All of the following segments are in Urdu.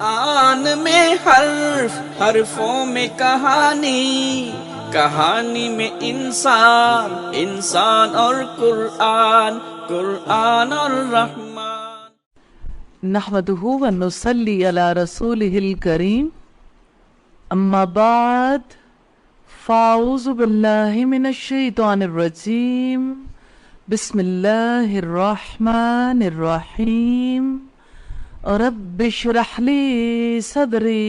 قرآن میں حرف، حرفوں میں کہانی، کہانی میں انسان، انسان اور قرآن، قرآن اور رحمان۔ نحمده ونصلي على رسوله الكريم، اما بعد فاعوذ باللہ من الشیطان الرجیم، بسم اللہ الرحمن الرحیم، رب اشرح لی صدری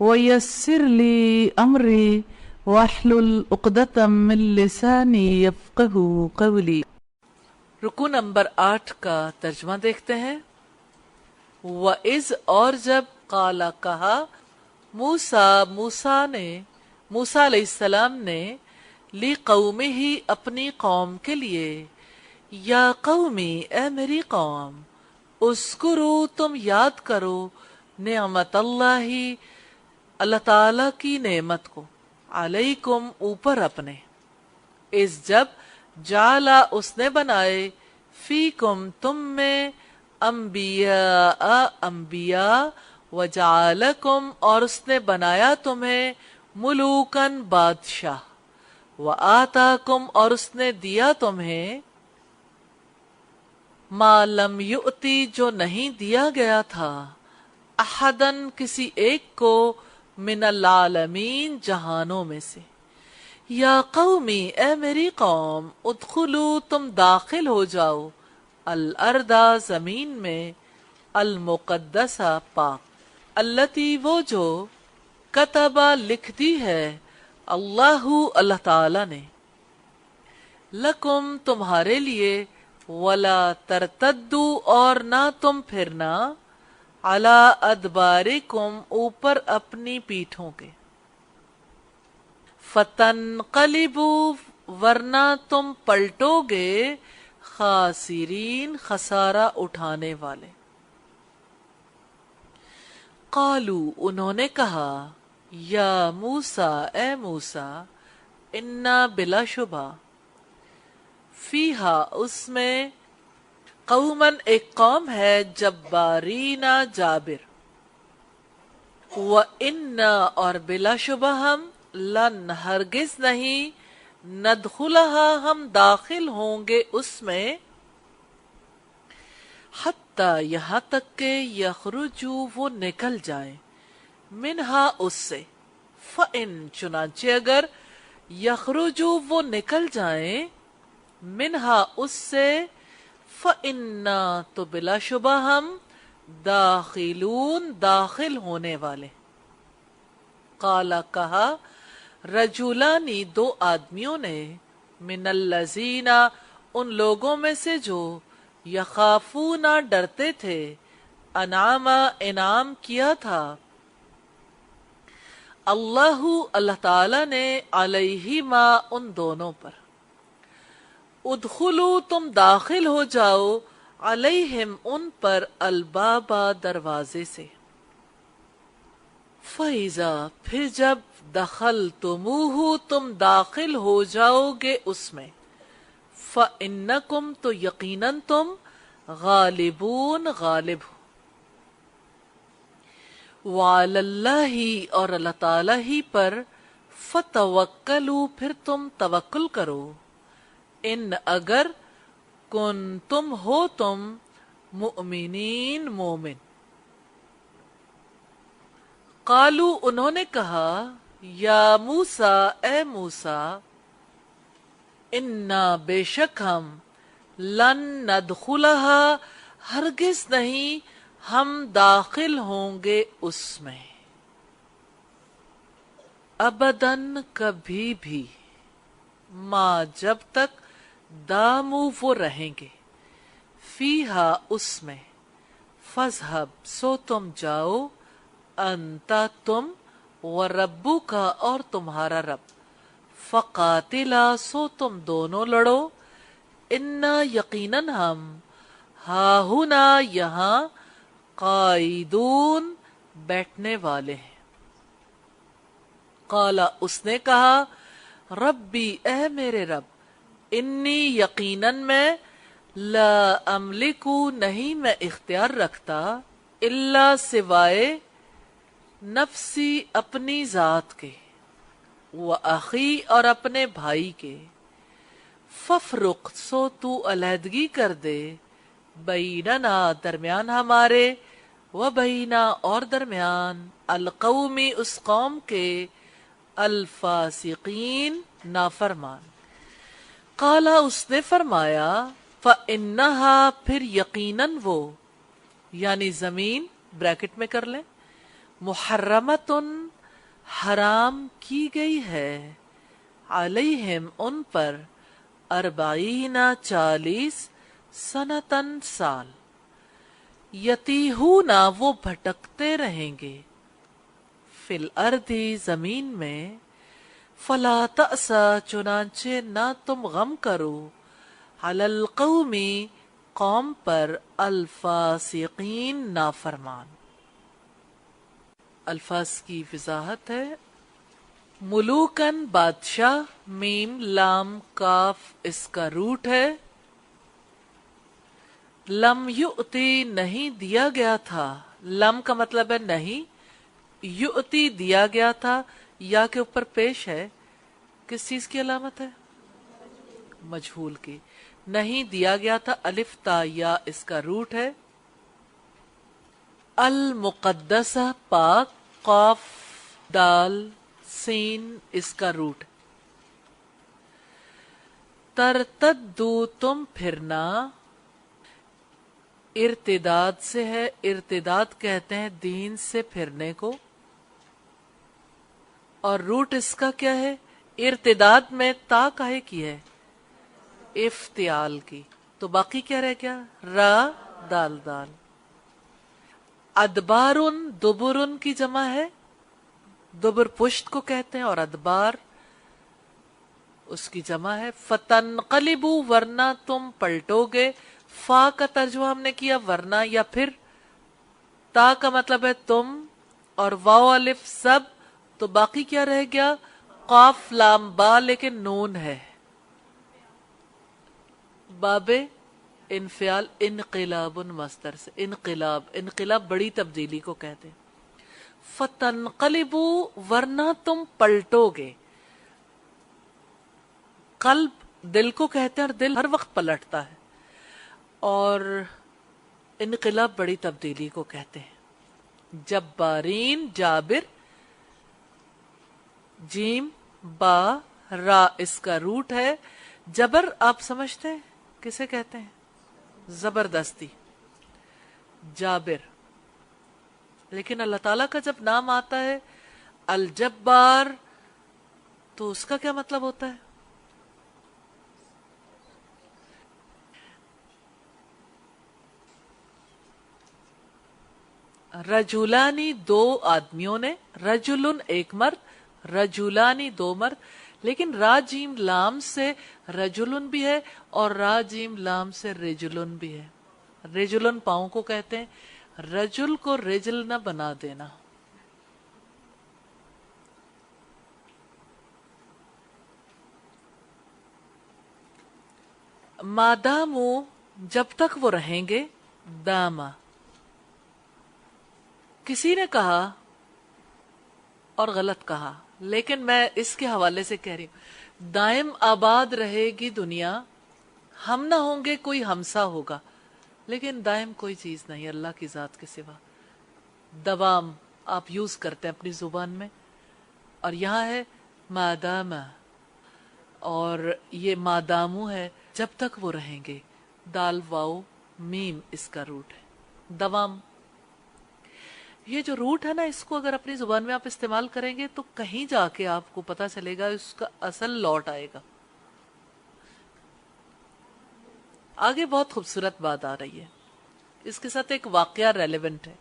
ویسر لی امری واحلل عقدۃ من لسانی یفقہوا قولی۔ رکوع نمبر 8 کا ترجمہ دیکھتے ہیں۔ وَإِذْ اور جب قَالَ کہا موسیٰ علیہ السلام نے لِقَوْمِهِ اپنی قوم کے لیے، یا قومی اے میری قوم، اذکروا تم یاد کرو نعمت اللہ تعالی کی نعمت کو، علیکم اوپر اپنے، اس جب جعلا اس نے بنائے، فیکم تم میں، انبیاء وجعلکم اور اس نے بنایا تمہیں، ملوکن بادشاہ، وآتاکم اور اس نے دیا تمہیں، ما لم یؤتی جو نہیں دیا گیا تھا، احدن کسی ایک کو، من العالمین جہانوں میں سے۔ یا قومی اے میری قوم، ادخلوا تم داخل ہو جاؤ، الارض زمین میں، المقدسہ پاک، التی وہ جو، کتبہ لکھ دی ہے، اللہ تعالی نے، لکم تمہارے لیے، ولا ترتدوا اور نہ تم پھرنا، علی ادبارکم اوپر اپنی پیٹھوں کے، فتنقلبوا ورنہ تم پلٹو گے، خاسرین خسارہ اٹھانے والے۔ قالو انہوں نے کہا، یا موسیٰ اے موسیٰ، انا بلا شبہ، فیہا اس میں، قومن ایک قوم ہے، جبارین جابر، وَإِنَّا اور بلا شبہ ہم، لن ہرگز نہیں، ندخلہا ہم داخل ہوں گے اس میں، حتی یہاں تک کہ یخرجو وہ نکل جائیں، منہا اس سے، فَإِن چنانچہ اگر، یخرجو وہ نکل جائیں، منہا اس سے، فَإِنَّا تو بلا شبہ ہم، داخلون داخل ہونے والے۔ قالا کہا، رجولانی دو آدمیوں نے، من الذین ان لوگوں میں سے جو، یخافون ڈرتے تھے، انعام کیا تھا، اللہ تعالی نے، علیہما ان دونوں پر، ادخلوا تم داخل ہو جاؤ، علیہم ان پر، البابا دروازے سے، فَإِذَا پھر جب، دخلتموہ تم داخل ہو جاؤ گے اس میں، فَإِنَّکم تو یقیناً تم، غالبون غالب ہو، وَعَلَى اللَّهِ اور اللہ تعالی ہی پر، فَتَوَکَّلُوا پھر تم توکل کرو، ان اگر، تم ہو تم، مؤمنین مومن۔ قالو انہوں نے کہا، یا موسیٰ اے موسیٰ، انا بے شک ہم، لن ندخلہا ہرگز نہیں ہم داخل ہوں گے اس میں، ابداً کبھی بھی، ما جب تک، دامو وہ رہیں گے، فیہا اس میں، فاذہب سو تم جاؤ، انتا تم، وربک اور تمہارا رب، فقاتلا سو تم دونوں لڑو، انا یقیناً ہم، ہاہنا یہاں، قائدون بیٹھنے والے ہیں۔ قالا اس نے کہا، ربی اے میرے رب، انی یقیناً میں، لا املکو نہیں میں اختیار رکھتا، الا سوائے، نفسی اپنی ذات کے، و اخی اور اپنے بھائی کے، ففرق سو تو علیحدگی کر دے، بیننا درمیان ہمارے، و بینا اور درمیان القومی اس قوم کے، الفاسقین نافرمان۔ قالا اس نے فرمایا، فَإِنَّهَا پھر یقیناً وہ، یعنی زمین بریکٹ میں کر لیں، محرمتن حرام کی گئی ہے، علیہم ان پر، 40 سنتن سال، یتیہون وہ بھٹکتے رہیں گے، فی الارض زمین میں، فلا تأسا چنانچہ نہ تم غم کرو، علی القوم قوم پر، الفاسقین نافرمان۔ الفاظ کی وضاحت ہے، ملوکن بادشاہ، میم لام کاف اس کا روٹ ہے، لم یؤتی نہیں دیا گیا تھا، لم کا مطلب ہے نہیں، یؤتی دیا گیا تھا، یا کے اوپر پیش ہے، کس چیز کی علامت ہے؟ مجہول کی، نہیں دیا گیا تھا، الف تا یا اس کا روٹ ہے، المقدسہ پاک، قاف دال سین اس کا روٹ، ترتدو تم پھرنا، ارتداد سے ہے، ارتداد کہتے ہیں دین سے پھرنے کو، اور روٹ اس کا کیا ہے؟ ارتداد میں تا کاہے کی ہے؟ افتعال کی، تو باقی کیا رہ گیا؟ را دال دال۔ ادبارن دبرن کی جمع ہے، دبر پشت کو کہتے ہیں، اور ادبار اس کی جمع ہے، فتنقلبو ورنہ تم پلٹو گے، فا کا ترجمہ ہم نے کیا ورنہ یا پھر، تا کا مطلب ہے تم، اور واو الف سب، تو باقی کیا رہ گیا؟ قاف لام با لیکن نون ہے، باب انفعال، انقلاب مصدر سے، انقلاب، انقلاب بڑی تبدیلی کو کہتے ہیں، فتنقلبو ورنہ تم پلٹو گے، قلب دل کو کہتے ہیں، اور دل ہر وقت پلٹتا ہے، اور انقلاب بڑی تبدیلی کو کہتے ہیں، جبارین جابر، جیم با را اس کا روٹ ہے، جبر آپ سمجھتے ہیں کسے کہتے ہیں؟ زبردستی، جابر، لیکن اللہ تعالیٰ کا جب نام آتا ہے الجبار تو اس کا کیا مطلب ہوتا ہے؟ رجولانی دو آدمیوں نے، رجلن ایک مرد، رجولانی دو مرد، لیکن را جیم لام سے رجلن بھی ہے اور را جیم لام سے رجلن بھی ہے، رجلن پاؤں کو کہتے ہیں، رجل کو رجل نہ بنا دینا۔ مادامو جب تک وہ رہیں گے، داما، کسی نے کہا اور غلط کہا، لیکن میں اس کے حوالے سے کہہ رہی ہوں، دائم آباد رہے گی دنیا، ہم نہ ہوں گے کوئی ہمسا ہوگا، لیکن دائم کوئی چیز نہیں اللہ کی ذات کے سوا، دوام آپ یوز کرتے ہیں اپنی زبان میں، اور یہاں ہے مادام، اور یہ مادامو ہے جب تک وہ رہیں گے، دال واو میم اس کا روٹ ہے، دوام۔ یہ جو روٹ ہے نا، اس کو اگر اپنی زبان میں آپ استعمال کریں گے تو کہیں جا کے آپ کو پتا چلے گا اس کا اصل لوٹ آئے گا۔ آگے بہت خوبصورت بات آ رہی ہے، اس کے ساتھ ایک واقعہ ریلیونٹ ہے،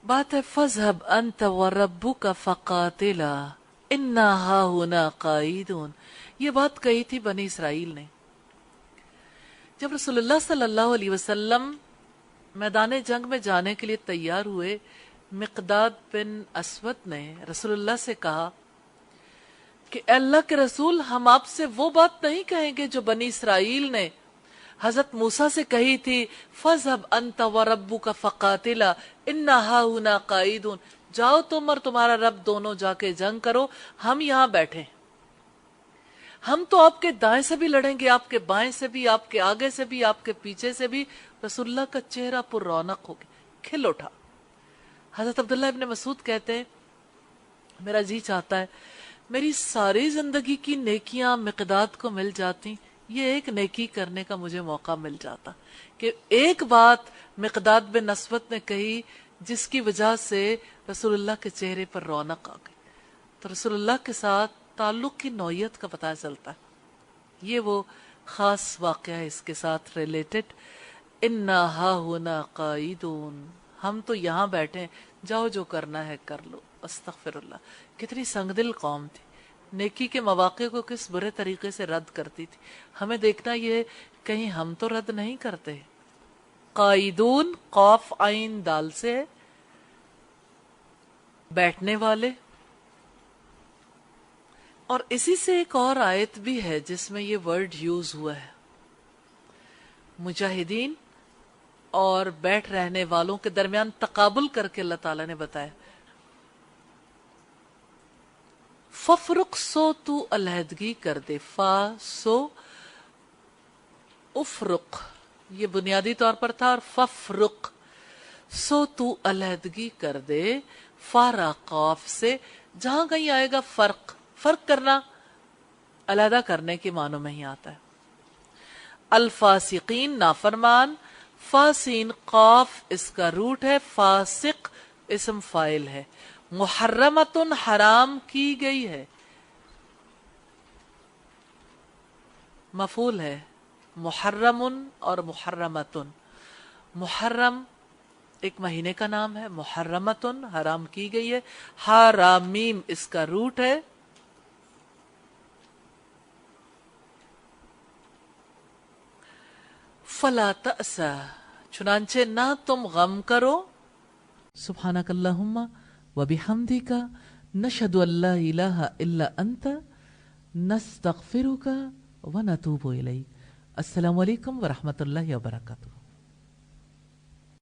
بات ہے فَاذْهَبْ أَنْتَ وَرَبُّكَ فَقَاتِلَا إِنَّا هَاهُنَا قَاعِدُونَ۔ یہ بات کہی تھی بنی اسرائیل نے جب رسول اللہ صلی اللہ علیہ وسلم میدان جنگ میں جانے کے لیے تیار ہوئے، مقداد بن اسود نے رسول اللہ سے کہا کہ اے اللہ کے رسول، ہم آپ سے وہ بات نہیں کہیں گے جو بنی اسرائیل نے حضرت موسیٰ سے کہی تھی، فَاذْهَبْ أَنْتَ وَرَبُّكَ فَقَاتِلَا إِنَّا هَاهُنَا قَاعِدُونَ، جاؤ تم اور تمہارا رب دونوں جا کے جنگ کرو، ہم یہاں بیٹھے ہیں۔ ہم تو آپ کے دائیں سے بھی لڑیں گے، آپ کے بائیں سے بھی، آپ کے آگے سے بھی، آپ کے پیچھے سے بھی۔ رسول اللہ کا چہرہ پر رونق ہو گیا، کھل اٹھا۔ حضرت عبداللہ ابن مسعود کہتے ہیں میرا جی چاہتا ہے میری ساری زندگی کی نیکیاں مقداد کو مل جاتی، یہ ایک نیکی کرنے کا مجھے موقع مل جاتا کہ ایک بات مقداد بن اسود نے کہی جس کی وجہ سے رسول اللہ کے چہرے پر رونق آ گئی۔ تو رسول اللہ کے ساتھ تعلق کی نوعیت کا پتہ چلتا ہے۔ یہ وہ خاص واقعہ ہے اس کے ساتھ ریلیٹڈ۔ اِنَّا ہَاهُنَا قَاعِدُونَ، ہم تو یہاں بیٹھے ہیں، جاؤ جو کرنا ہے کر لو۔ استغفر اللہ، کتنی سنگ دل قوم تھی، نیکی کے مواقع کو کس برے طریقے سے رد کرتی تھی۔ ہمیں دیکھنا یہ کہیں ہم تو رد نہیں کرتے۔ قائدون قاف عین دال سے ہے، بیٹھنے والے۔ اور اسی سے ایک اور آیت بھی ہے جس میں یہ ورڈ یوز ہوا ہے، مجاہدین اور بیٹھ رہنے والوں کے درمیان تقابل کر کے اللہ تعالیٰ نے بتایا، ففرق سو تو علیحدگی کر دے، فا سو افرق یہ بنیادی طور پر تھا، اور ففرق سو تو علیحدگی کر دے، فارا قاف سے، جہاں کہیں آئے گا فرق، فرق کرنا علیحدہ کرنے کے معنوں میں ہی آتا ہے۔ الفاسقین نافرمان، فاسین قاف اس کا روٹ ہے، فاسق اسم فائل ہے، محرمتن حرام کی گئی ہے، مفعول ہے، محرمن اور محرمتن۔ محرم ایک مہینے کا نام ہے، محرمتن حرام کی گئی ہے، حرامیم اس کا روٹ ہے، فلا تأسا چنانچہ نہ تم غم کرو، سبحانک اللہم وبحمدک نشہد ان لا الہ الا انت نستغفرک ونتوب الیک۔ السلام علیکم ورحمۃ اللہ وبرکاتہ۔